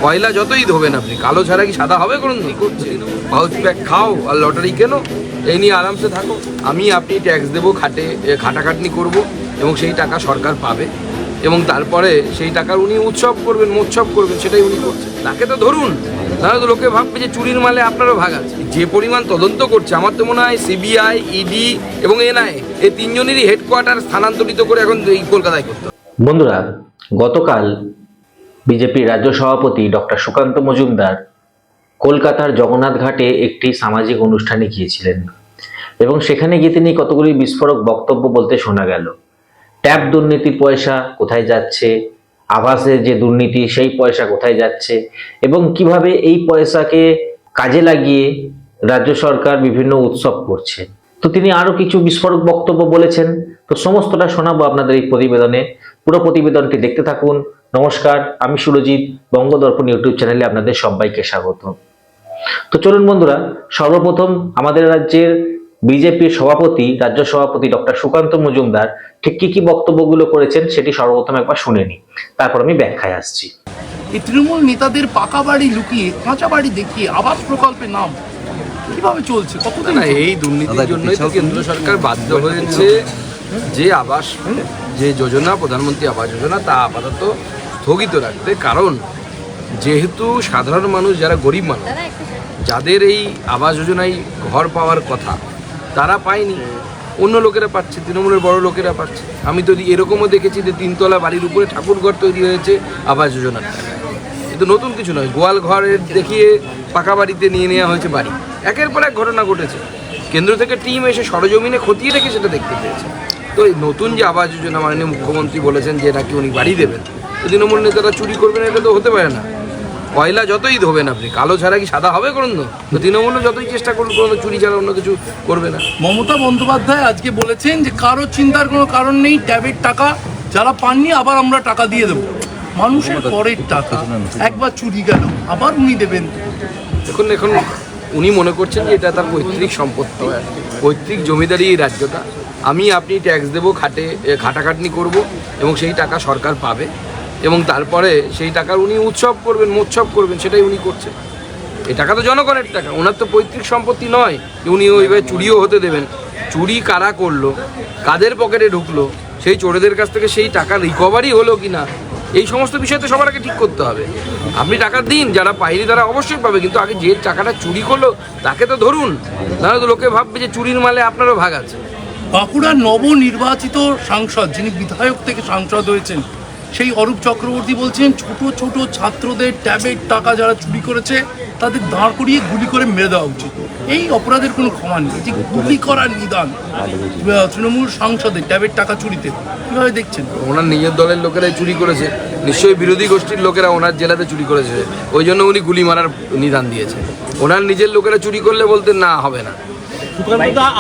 কয়লা যতই ধোবেন আপনি, কালো ছাড়া কি সাদা হবে কোনো দিন? করছে পাউচ প্যাক খাও আর লটারি কেনো, এই নিয়ে আরামসে থাকো। আমি আপনি ট্যাক্স দেবো, খাটাখাটনি করব এবং সেই টাকা সরকার পাবে এবং তারপরে সেই টাকার উনি উৎসব করবেন, মোৎসব করবেন, সেটাই উনি করছেন। তাকে তো ধরুন, তাহলে তো লোকে ভাববে যে চুরির মালে আপনারও ভাগ আছে। যে পরিমাণ তদন্ত করছে, আমার তো মনে হয় সিবিআই, ইডি এবং এনআইএ এই তিনজনেরই হেডকোয়ার্টার স্থানান্তরিত করে এখন এই কলকাতায় করতে হবে। বন্ধুরা, গতকাল বিজেপির রাজ্য সভাপতি ডক্টর সুকান্ত মজুমদার কলকাতার জগন্নাথ ঘাটে একটি সামাজিক অনুষ্ঠানে গিয়েছিলেন এবং সেখানে গিয়ে তিনি কতগুলি বিস্ফোরক বক্তব্য বলতে শোনা গেল। ট্যাব দুর্নীতির পয়সা কোথায় যাচ্ছে, আবাসের যে দুর্নীতি সেই পয়সা কোথায় যাচ্ছে এবং কিভাবে এই পয়সাকে কাজে লাগিয়ে রাজ্য সরকার বিভিন্ন উৎসব করছে। তো তিনি আরো কিছু বিস্ফোরক বক্তব্য বলেছেন। তো সমস্তটা শোনাবো আপনাদের এই প্রতিবেদনে। পুরো প্রতিবেদনটি দেখতে থাকুন। নমস্কার, আমি সুরজিৎ, বঙ্গদর্পণ ইউটিউব চ্যানেলে আপনাদের সবাইকে স্বাগত। তো চলুন বন্ধুরা, সর্বপ্রথম আমাদের রাজ্যের বিজেপির সভাপতি, রাজ্য সভাপতি ডক্টর সুকান্ত মজুমদার ঠিক কি বক্তব্যগুলো করেছেন সেটি সর্বপ্রথম একবার শুনে নিই, তারপর আমি ব্যাখ্যায় আসছি। এই তৃণমূল নেতাদের পাকা বাড়ি লুকিয়ে কাঁচা বাড়ি দেখিয়ে আবাস প্রকল্পের নাম কিভাবে চলছে? কতদিন না, এই দুর্নীতির জন্যই তো কেন্দ্র সরকার বাধ্য হয়েছে যে আবাস, যে যোজনা, প্রধানমন্ত্রী আবাস যোজনা, তা আপাতত স্থগিত রাখতে। কারণ যেহেতু সাধারণ মানুষ, যারা গরিব মানুষ, যাদের এই আবাস যোজনায় ঘর পাওয়ার কথা, তারা পায়নি, অন্য লোকেরা পাচ্ছে, তৃণমূলের বড় লোকেরা পাচ্ছে। আমি তো এরকমও দেখেছি যে 3 তলা বাড়ির উপরে ঠাকুরঘর তৈরি হয়েছে আবাস যোজনার টাকায়। কিন্তু নতুন কিছু নয়, গোয়াল ঘরের দেখিয়ে পাকা বাড়িতে নিয়ে নেওয়া হয়েছে বাড়ি। একের পর এক ঘটনা ঘটেছে। কেন্দ্র থেকে টিম এসে সরজমিনে খতিয়ে রেখে সেটা দেখতে পেয়েছে। তো এই নতুন যে আবাস যোজনা, মাননীয় মুখ্যমন্ত্রী বলেছেন যে নাকি উনি বাড়ি দেবেন, তো তৃণমূল নেতারা চুরি করবেন, এটা তো হতে পারে না। কয়লা যতই ধোবেন আপনি, কালো ছাড়া কি সাদা হবে কোনো দিন? তো তৃণমূলও যতই চেষ্টা করুন, কোনো চুরি ছাড়া অন্য কিছু করবে না। মমতা বন্দ্যোপাধ্যায় আজকে বলেছেন যে কারো চিন্তার কোনো কারণ নেই, ট্যাবের টাকা যারা পাননি আবার আমরা টাকা দিয়ে দেবো। মানুষের পরের টাকা একবার চুরি গেল, আবার উনি দেবেন। এখন উনি মনে করছেন যে এটা তার পৈতৃক সম্পত্তি, পৈতৃক জমিদারি এই রাজ্যটা। আমি আপনি ট্যাক্স দেবো, খাটাখাটনি করব এবং সেই টাকা সরকার পাবে এবং তারপরে সেই টাকার উনি উৎসব করবেন, মোৎসব করবেন, সেটাই উনি করছেন। এই টাকা তো জনগণের টাকা, ওনার তো পৈতৃক সম্পত্তি নয় যে উনি ওইভাবে চুরিও হতে দেবেন। চুরি কারা করলো, কাদের পকেটে ঢুকলো, সেই চোরেদের কাছ থেকে সেই টাকা রিকভারি হলো কি না, এই সমস্ত বিষয় তো সবার আগে ঠিক করতে হবে। আপনি টাকা দিন, যারা পায়নি তারা অবশ্যই পাবে, কিন্তু আগে যে টাকাটা চুরি করলো তাকে তো ধরুন, তাহলে তো লোকে ভাববে যে চুরির মালে আপনারও ভাগ আছে। বাঁকুড়ার নবনির্বাচিত সাংসদ, যিনি বিধায়ক থেকে সাংসদ হয়েছেন, সেই অরূপ চক্রবর্তী বলছেন ছোট ছোট ছাত্রদের ট্যাবের টাকা যারা চুরি করেছে তাদের দাঁড় করিয়ে গুলি করে মেরে দেওয়া উচিত। এই অপরাধের কোনো ক্ষমা নেই, যে গুলি করার নিদান তৃণমূল সাংসদের ট্যাবের টাকা চুরিতে, কীভাবে দেখছেন? ওনার নিজের দলের লোকেরাই চুরি করেছে, নিশ্চয়ই বিরোধী গোষ্ঠীর লোকেরা ওনার জেলাতে চুরি করেছে, ওই জন্য উনি গুলি মারার নিদান দিয়েছে। ওনার নিজের লোকেরা চুরি করলে বলতেন না, হবে না।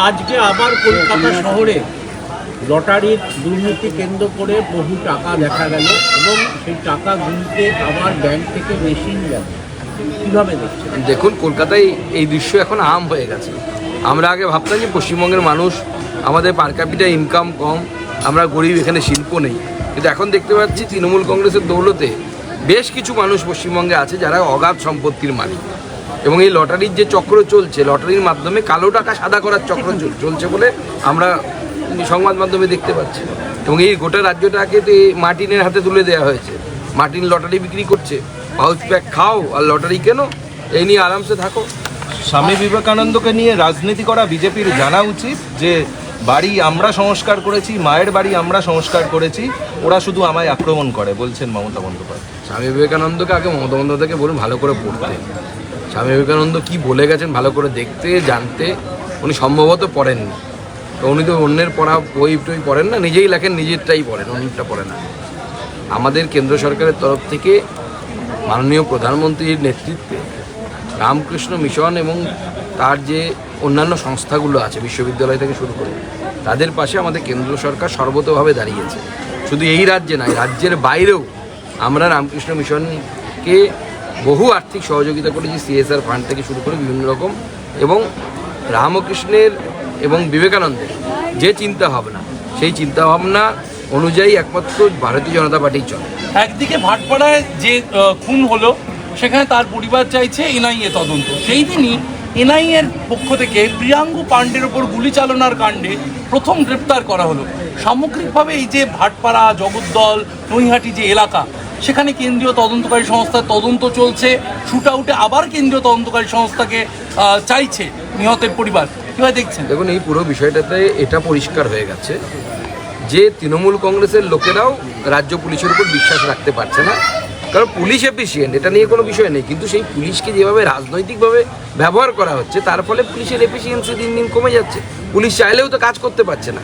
আজকে আবার কলকাতা শহরে লটারির দুর্নীতি কেন্দ্র করে বহু টাকা দেখা গেল এবং সেই টাকা গুনতে আবার ব্যাংক থেকে মেশিন গেল, কীভাবে দেখছেন? দেখুন, কলকাতায় এই দৃশ্য এখন আম হয়ে গেছে। আমরা আগে ভাবতাম যে পশ্চিমবঙ্গের মানুষ, আমাদের পার ক্যাপিটা ইনকাম কম, আমরা গরিব, এখানে শিল্প নেই, কিন্তু এখন দেখতে পাচ্ছি তৃণমূল কংগ্রেসের দৌলতে বেশ কিছু মানুষ পশ্চিমবঙ্গে আছে যারা অগাধ সম্পত্তির মালিক এবং এই লটারির যে চক্র চলছে, লটারির মাধ্যমে কালো টাকা সাদা করার চক্র চলছে বলে আমরা সংবাদ মাধ্যমে দেখতে পাচ্ছি। এবং এই গোটা রাজ্যটাকে তো মার্টিনের হাতে তুলে দেওয়া হয়েছে। মার্টিন লটারি বিক্রি করছে, পাউচ প্যাক খাও আর লটারি কেনো, এই নিয়ে আরামসে থাকো। স্বামী বিবেকানন্দকে নিয়ে রাজনীতি করা বিজেপির জানা উচিত যে বাড়ি আমরা সংস্কার করেছি, মায়ের বাড়ি আমরা সংস্কার করেছি, ওরা শুধু আমায় আক্রমণ করে, বলছেন মমতা বন্দ্যোপাধ্যায়। স্বামী বিবেকানন্দকে আগে মমতা বন্দ্যোপাধ্যায়কে বলুন ভালো করে পড়তে, স্বামী বিবেকানন্দ কী বলে গেছেন ভালো করে দেখতে জানতে। উনি সম্ভবত পড়েননি, তো উনি তো অন্যের পড়া বই টই পড়েন না, নিজেই লেখেন, নিজেরটাই পড়েন, অন্যটা পড়ে না। আমাদের কেন্দ্র সরকারের তরফ থেকে মাননীয় প্রধানমন্ত্রীর নেতৃত্বে রামকৃষ্ণ মিশন এবং তার যে অন্যান্য সংস্থাগুলো আছে, বিশ্ববিদ্যালয় থেকে শুরু করে, তাদের পাশে আমাদের কেন্দ্র সরকার সর্বতোভাবে দাঁড়িয়েছে। শুধু এই রাজ্যে নয়, রাজ্যের বাইরেও আমরা রামকৃষ্ণ মিশনকে বহু আর্থিক সহযোগিতা করেছি, CSR ফান্ড থেকে শুরু করে বিভিন্ন রকম। এবং রামকৃষ্ণের এবং বিবেকানন্দের যে চিন্তাভাবনা, সেই চিন্তাভাবনা অনুযায়ী একমাত্র ভারতীয় জনতা পার্টি চলে। একদিকে ভাটপাড়ায় যে খুন হলো সেখানে তার পরিবার চাইছে এনআইএ তদন্ত। সেই দিনই এনআইএর পক্ষ থেকে প্রিয়াঙ্গু পাণ্ডের ওপর গুলি চালনার কাণ্ডে প্রথম গ্রেপ্তার করা হলো। সামগ্রিকভাবে এই যে ভাটপাড়া, জগদ্দল, নৈহাটি যে এলাকা, সেখানে কেন্দ্রীয় তদন্তকারী সংস্থার তদন্ত চলছে। শুট আউটে আবার কেন্দ্রীয় তদন্তকারী সংস্থাকে চাইছে নিহতের পরিবার। কীভাবে দেখছেন? দেখুন, এই পুরো বিষয়টাতে এটা পরিষ্কার হয়ে গেছে যে তৃণমূল কংগ্রেসের লোকেরাও রাজ্য পুলিশের উপর বিশ্বাস রাখতে পারছে না। কারণ পুলিশ এফিসিয়েন্ট, এটা নিয়ে কোনো বিষয় নেই, কিন্তু সেই পুলিশকে যেভাবে রাজনৈতিকভাবে ব্যবহার করা হচ্ছে তার ফলে পুলিশের এফিসিয়েন্সি দিন দিন কমে যাচ্ছে। পুলিশ চাইলেও তো কাজ করতে পারছে না।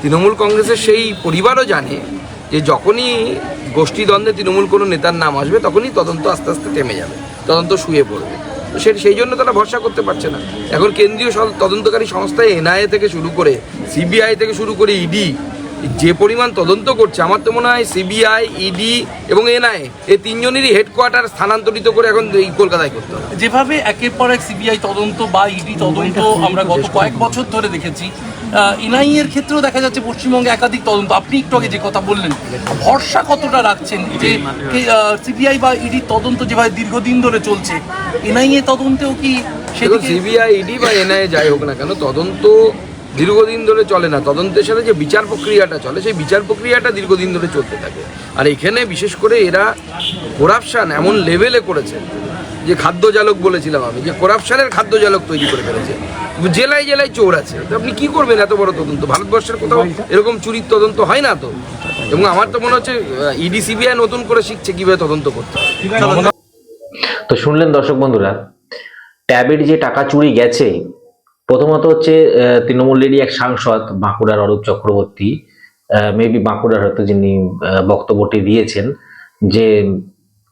তৃণমূল কংগ্রেসের সেই পরিবারও জানে যে যখনই গোষ্ঠীদ্বন্দ্বে তৃণমূল কোনো নেতার নাম আসবে তখনই তদন্ত আস্তে আস্তে থেমে যাবে, তদন্ত শুয়ে পড়বে। তো সেই জন্য তারা ভরসা করতে পারছে না। এখন কেন্দ্রীয় তদন্তকারী সংস্থায় এনআইএ থেকে শুরু করে সিবিআই থেকে শুরু করে ইডি যে পরিমাণ তদন্ত করছে, আমার তো মনে হয় সিবিআই, ইডি এবং এনআইএ এই তিনজনেরই হেডকোয়ার্টার স্থানান্তরিত করে এখন এই কলকাতায় করতে হবে। যেভাবে একের পর এক সিবিআই তদন্ত বা ইডি তদন্ত আমরা গত কয়েক বছর ধরে দেখেছি, এনআইএর ক্ষেত্রেও দেখা যাচ্ছে পশ্চিমবঙ্গে একাধিক তদন্ত। আপনি একটু আগে যে কথা বললেন, ভরসা কতটা রাখছেন যে সিবিআই বা ইডি তদন্ত যেভাবে দীর্ঘদিন ধরে চলছে, এনআইএ তদন্তেও কি সিবিআই, ইডি বা এনআইএ যাই হোক না কেন, তদন্ত দীর্ঘদিন ধরে চলে না। তদন্তের সাথে যে বিচার প্রক্রিয়াটা চলে সেই বিচার প্রক্রিয়াটা দীর্ঘদিন ধরে চলতে থাকে। আর এখানে বিশেষ করে এরা করাপশান এমন লেভেলে করেছে যে খাদ্য জালক বলেছিলাম আমি, যে করাপশানের খাদ্য জালক তৈরি করে ফেলেছে। জেলায় জেলায় চোর আছে, তো আপনি কী করবেন এত বড় তদন্ত? ভারতবর্ষের কোথাও এরকম চুরির তদন্ত হয় না তো। এবং আমার তো মনে হচ্ছে ইডি সিবিআই নতুন করে শিখছে কীভাবে তদন্ত করতে হয়। তো শুনলেন দর্শক বন্ধুরা, ট্যাবের যে টাকা চুরি গেছে, প্রথমত হচ্ছে তৃণমূলেরই এক সাংসদ বাঁকুড়ার অরূপ চক্রবর্তী, মেবি বাঁকুড়ার হয়তো, যিনি বক্তব্যটি দিয়েছেন যে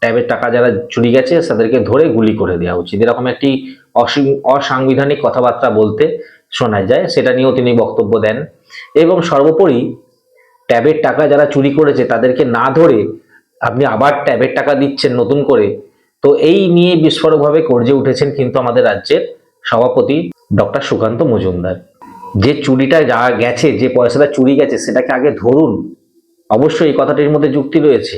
ট্যাবের টাকা যারা চুরি গেছে তাদেরকে ধরে গুলি করে দেওয়া উচিত, এরকম একটি অসাংবিধানিক কথাবার্তা বলতে শোনা যায়। সেটা নিয়েও তিনি বক্তব্য দেন। এবং সর্বোপরি ট্যাবের টাকা যারা চুরি করেছে তাদেরকে না ধরে আপনি আবার ট্যাবের টাকা দিচ্ছেন নতুন করে। তো এই নিয়ে বিস্ফোরকভাবে গর্জে উঠেছেন কিন্তু আমাদের রাজ্যের সভাপতি ডক্টর সুকান্ত মজুমদার। যে চুরিটা যা গেছে, যে পয়সাটা চুরি গেছে সেটাকে আগে ধরুন। অবশ্যই এই কথাটির মধ্যে যুক্তি রয়েছে।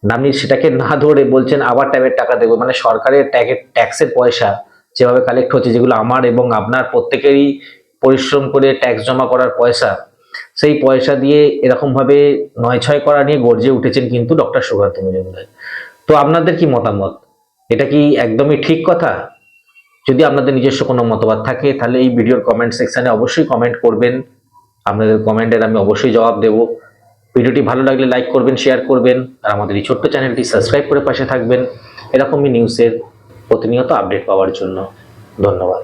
আপনি সেটাকে না ধরে বলছেন আবার ট্যাবের টাকা দেবো, মানে সরকারের ট্যাক্সের পয়সা যেভাবে কালেক্ট হচ্ছে, যেগুলো আমার এবং আপনার প্রত্যেকেরই পরিশ্রম করে ট্যাক্স জমা করার পয়সা, সেই পয়সা দিয়ে এরকমভাবে নয়ছয় করা নিয়ে গর্জে উঠেছেন কিন্তু ডক্টর সুকান্ত মজুমদার। তো আপনাদের কি মতামত? এটা কি একদমই ঠিক কথা? যদি আপনাদের নিজস্ব কোনো মতবাদ থাকে তাহলে এই ভিডিওর কমেন্ট সেকশনে অবশ্যই কমেন্ট করবেন। আপনাদের কমেন্টের আমি অবশ্যই জবাব দেব। ভিডিওটি ভালো লাগলে লাইক করবেন, শেয়ার করবেন, আর আমাদের এই ছোট্ট চ্যানেলটি সাবস্ক্রাইব করে পাশে থাকবেন এরকমই নিউজের প্রতিনিয়ত আপডেট পাওয়ার জন্য। ধন্যবাদ।